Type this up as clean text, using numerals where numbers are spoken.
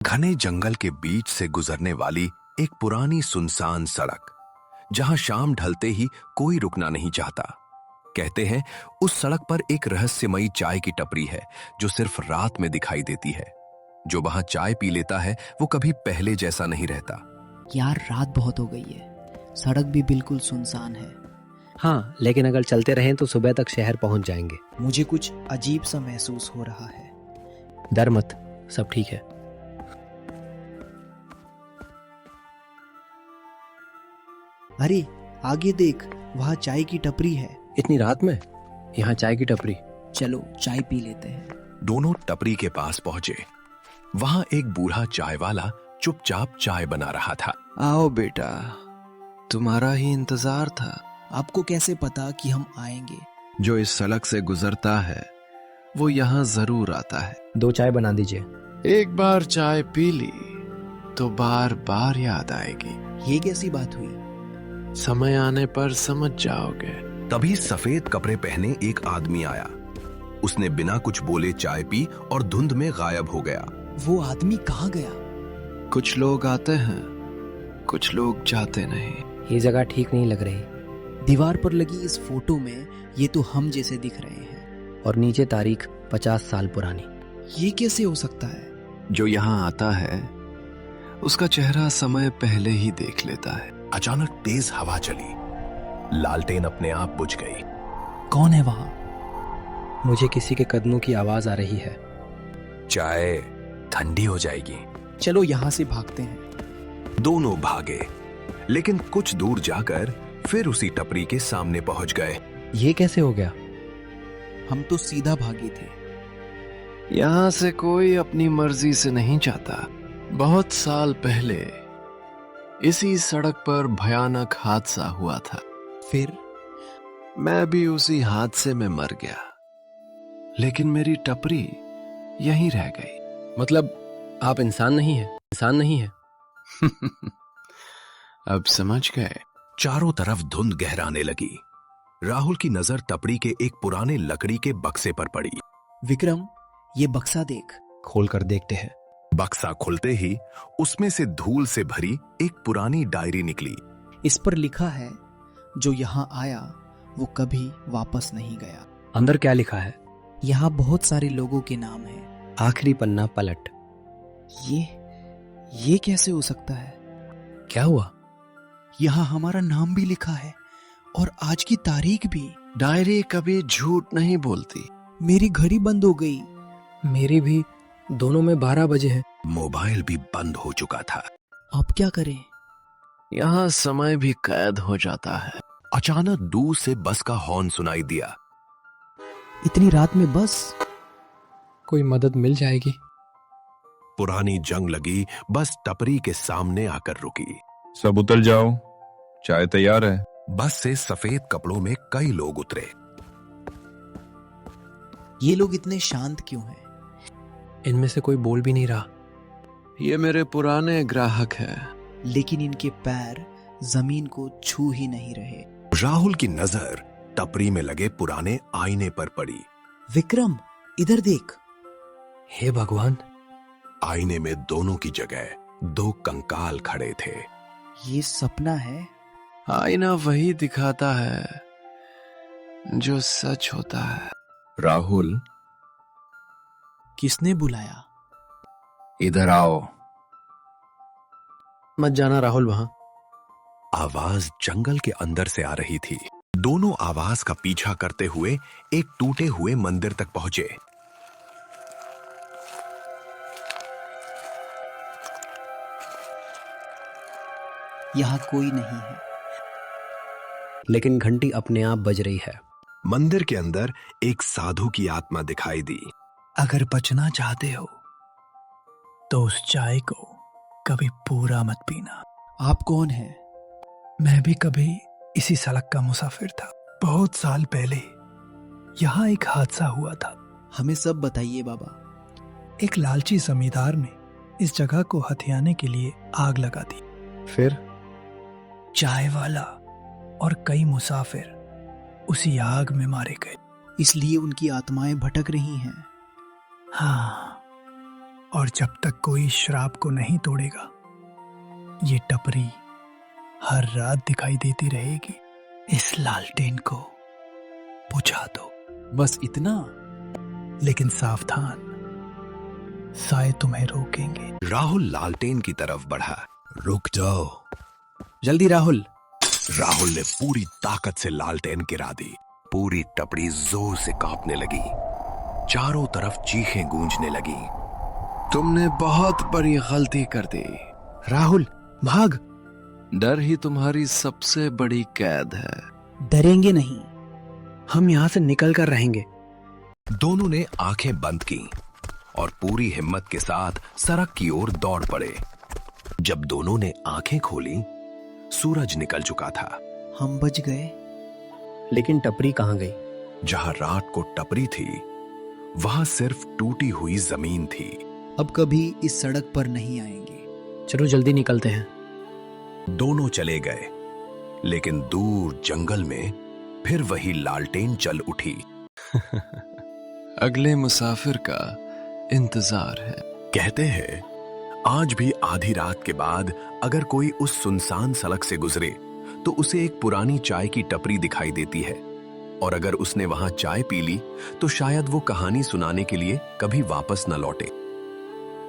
घने जंगल के बीच से गुजरने वाली एक पुरानी सुनसान सड़क, जहां शाम ढलते ही कोई रुकना नहीं चाहता। कहते हैं उस सड़क पर एक रहस्यमयी चाय की टपरी है जो सिर्फ रात में दिखाई देती है। जो वहां चाय पी लेता है वो कभी पहले जैसा नहीं रहता। यार रात बहुत हो गई है, सड़क भी बिल्कुल सुनसान है। हाँ, लेकिन अगर चलते रहें तो सुबह तक शहर पहुंच जाएंगे। मुझे कुछ अजीब सा महसूस हो रहा है। डर मत, सब ठीक है। अरे आगे देख, वहाँ चाय की टपरी है। इतनी रात में यहाँ चाय की टपरी? चलो चाय पी लेते हैं। दोनों टपरी के पास पहुंचे। वहां एक बूढ़ा चाय वाला चुपचाप चाय बना रहा था। आओ बेटा, तुम्हारा ही इंतजार था। आपको कैसे पता कि हम आएंगे? जो इस सड़क से गुजरता है वो यहाँ जरूर आता है। 2 चाय बना दीजिए। एक बार चाय पी ली तो बार बार याद आएगी। ये कैसी बात हुई? समय आने पर समझ जाओगे। तभी सफेद कपड़े पहने एक आदमी आया। उसने बिना कुछ बोले चाय पी और धुंध में गायब हो गया। वो आदमी कहाँ गया? कुछ लोग आते हैं, कुछ लोग जाते नहीं। ये जगह ठीक नहीं लग रही। दीवार पर लगी इस फोटो में ये तो हम जैसे दिख रहे हैं। और नीचे तारीख 50 साल पुरानी। ये कैसे हो सकता है? जो यहाँ आता है उसका चेहरा समय पहले ही देख लेता है। अचानक तेज हवा चली, लालटेन अपने आप बुझ गई। कौन है वहाँ? मुझे किसी के कदमों की आवाज आ रही है। चाय ठंडी हो जाएगी। चलो यहाँ से भागते हैं। दोनों भागे, लेकिन कुछ दूर जाकर फिर उसी टपरी के सामने पहुंच गए। ये कैसे हो गया? हम तो सीधा भागे थे। यहाँ से कोई अपनी मर्जी से नहीं जाता। बहुत साल पहले इसी सड़क पर भयानक हादसा हुआ था। फिर? मैं भी उसी हादसे में मर गया, लेकिन मेरी टपरी यहीं रह गई। मतलब आप इंसान नहीं है? इंसान नहीं है? अब समझ गए। चारों तरफ धुंध गहराने लगी। राहुल की नजर टपरी के एक पुराने लकड़ी के बक्से पर पड़ी। विक्रम, ये बक्सा देख। खोल कर देखते हैं। बक्सा खुलते ही उसमें से धूल से भरी एक पुरानी डायरी निकली। इस पर लिखा है, जो यहाँ आया वो कभी वापस नहीं गया। अंदर क्या लिखा है? यहाँ बहुत सारे लोगों के नाम हैं। आखिरी पन्ना पलट। ये कैसे हो सकता है? क्या हुआ? यहाँ हमारा नाम भी लिखा है और आज की तारीख भी। डायरी कभी झूठ नहीं बोलती। मेरी घड़ी बंद हो गई। मेरी भी। दोनों में 12 बजे है। मोबाइल भी बंद हो चुका था। अब क्या करें? यहाँ समय भी कैद हो जाता है। अचानक दूर से बस का हॉर्न सुनाई दिया। इतनी रात में बस? कोई मदद मिल जाएगी? पुरानी जंग लगी बस टपरी के सामने आकर रुकी। सब उतर जाओ, चाय तैयार है। बस से सफेद कपड़ों में कई लोग उतरे। ये लोग इतने शांत क्यों हैं? इनमें से कोई बोल भी नहीं रहा। ये मेरे पुराने ग्राहक हैं। लेकिन इनके पैर जमीन को छू ही नहीं रहे। राहुल की नजर टपरी में लगे पुराने आईने पर पड़ी। विक्रम, इधर देख। हे भगवान! आईने में दोनों की जगह 2 कंकाल खड़े थे। ये सपना है? आईना वही दिखाता है जो सच होता है। राहुल, किसने बुलाया? इधर आओ। मत जाना राहुल वहां। आवाज जंगल के अंदर से आ रही थी। दोनों आवाज का पीछा करते हुए एक टूटे हुए मंदिर तक पहुंचे। यहाँ कोई नहीं है। लेकिन घंटी अपने आप बज रही है। मंदिर के अंदर एक साधु की आत्मा दिखाई दी। अगर बचना चाहते हो तो उस चाय को कभी पूरा मत पीना। आप कौन हैं? मैं भी कभी इसी सड़क का मुसाफिर था। बहुत साल पहले यहाँ एक हादसा हुआ था। हमें सब बताइए बाबा। एक लालची जमींदार ने इस जगह को हथियाने के लिए आग लगा दी। फिर? चाय वाला और कई मुसाफिर उसी आग में मारे गए। इसलिए उनकी आत्माएं भटक रही हैं। हाँ, और जब तक कोई श्राप को नहीं तोड़ेगा, ये टपरी हर रात दिखाई देती रहेगी। इस लालटेन को बुझा दो। बस इतना? लेकिन सावधान, साए तुम्हें रोकेंगे। राहुल लालटेन की तरफ बढ़ा। रुक जाओ। जल्दी राहुल। राहुल ने पूरी ताकत से लालटेन गिरा दी। पूरी टपरी जोर से कांपने लगी। चारों तरफ चीखें गूंजने लगी। तुमने बहुत बड़ी गलती कर दी। राहुल भाग। डर ही तुम्हारी सबसे बड़ी कैद है। डरेंगे नहीं। हम यहां से निकल कर रहेंगे। दोनों ने आंखें बंद की और पूरी हिम्मत के साथ सड़क की ओर दौड़ पड़े। जब दोनों ने आंखें खोली, सूरज निकल चुका था। हम बच गए। लेकिन टपरी कहाँ गई? जहां रात को टपरी थी, वहां सिर्फ टूटी हुई जमीन थी। अब कभी इस सड़क पर नहीं आएंगे। चलो जल्दी निकलते हैं। दोनों चले गए, लेकिन दूर जंगल में फिर वही लालटेन चल उठी। अगले मुसाफिर का इंतजार है। कहते हैं आज भी आधी रात के बाद अगर कोई उस सुनसान सड़क से गुजरे तो उसे एक पुरानी चाय की टपरी दिखाई देती है, और अगर उसने वहां चाय पी ली तो शायद वो कहानी सुनाने के लिए कभी वापस न लौटे।